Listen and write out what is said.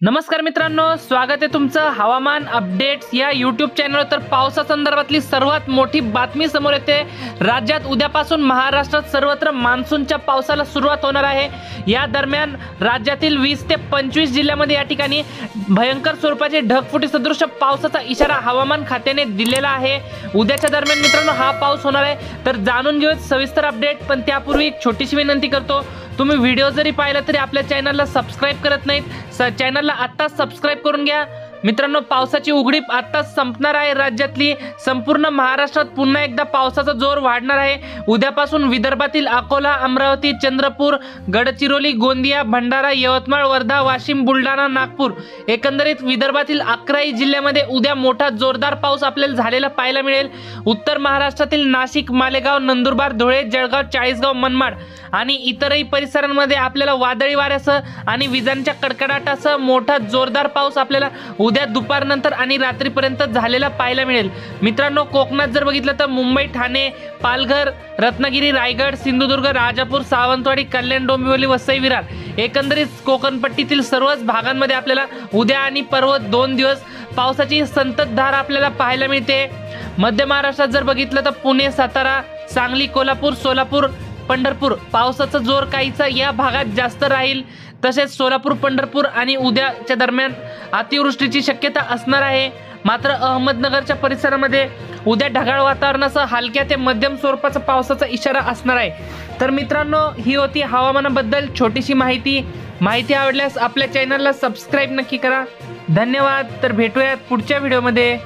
नमस्कार मित्रांनो, स्वागत आहे तुमचं हवामान अपडेट्स या यूट्यूब चॅनलवर। तर पावसासंदर्भातली सर्वात मोठी बातमी समोर येते। राज्यात उद्यापासून महाराष्ट्रात सर्वत्र मान्सूनच्या पावसाला सुरुवात होणार आहे। या दरम्यान राज्यातील 20 ते 25 जिल्ह्यांमध्ये या ठिकाणी भयंकर स्वरूपाचे ढगफुटी सदृश पावसाचा इशारा हवामान खात्याने दिलेला आहे। उद्याच्या दरम्यान मित्रांनो हा पाऊस होणार आहे। तर जाणून घेऊया सविस्तर अपडेट, पण त्यापूर्वी एक छोटीशी विनंती करतो, तुम्ही व्हिडिओ जरी पाहिला तरी आपल्या चॅनलला सबस्क्राइब करत नाहीत, चॅनलला आत्ताच सबस्क्राइब करून घ्या। मित्रांनो, पावसाची उघडीप आत्ताच संपणार आहे। राज्यातली संपूर्ण महाराष्ट्रात पुन्हा एकदा पावसाचा जोर वाढणार आहे। उद्यापासून विदर्भातील अकोला, अमरावती, चंद्रपूर, गडचिरोली, गोंदिया, भंडारा, यवतमाळ, वर्धा, वाशिम, बुलढाणा, नागपूर एकंदरीत विदर्भातील 11 जिल्ह्यांमध्ये उद्या मोठा जोरदार पाऊस आपल्याला झालेला पाहायला मिळेल। उत्तर महाराष्ट्रातील नाशिक, मालेगाव, नंदुरबार, धुळे, जळगाव, चाळीसगाव, मनमाड आणि इतरही परिसरांमध्ये आपल्याला वादळी वाऱ्यासह आणि विजांच्या कडकडाटासह मोठा जोरदार पाऊस आपल्याला उद्या दुपारनंतर आणि रात्रीपर्यंत झालेला पाहायला मिळेल। मित्रांनो, कोकणात जर बघितलं तर मुंबई, ठाणे, पालघर, रत्नागिरी, रायगड, सिंधुदुर्ग, राजापूर, सावंतवाडी, कल्याण, डोंबिवली, वसई, विरार एकंदरीत कोकणपट्टीतील सर्वच भागांमध्ये आपल्याला उद्या आणि परवा 2 दिवस पावसाची संततधार आपल्याला पाहायला मिळते। मध्य महाराष्ट्रात जर बघितलं तर पुणे, सातारा, सांगली, कोल्हापूर, सोलापूर, पंढरपूर पावसाचा जोर काहीसा या भागात जास्त राहील। तसेच सोलापूर, पंढरपूर आणि उद्याच्या दरम्यान अतिवृष्टीची शक्यता असणार आहे। मात्र अहमदनगरच्या परिसरामध्ये उद्या ढगाळ वातावरणासह हलक्या ते मध्यम स्वरूपाचा पावसाचा इशारा असणार आहे। तर मित्रांनो, ही होती हवामानाबद्दल छोटीशी माहिती आवडल्यास आपल्या चॅनलला सबस्क्राइब नक्की करा। धन्यवाद। तर भेटूयात पुढच्या व्हिडिओमध्ये।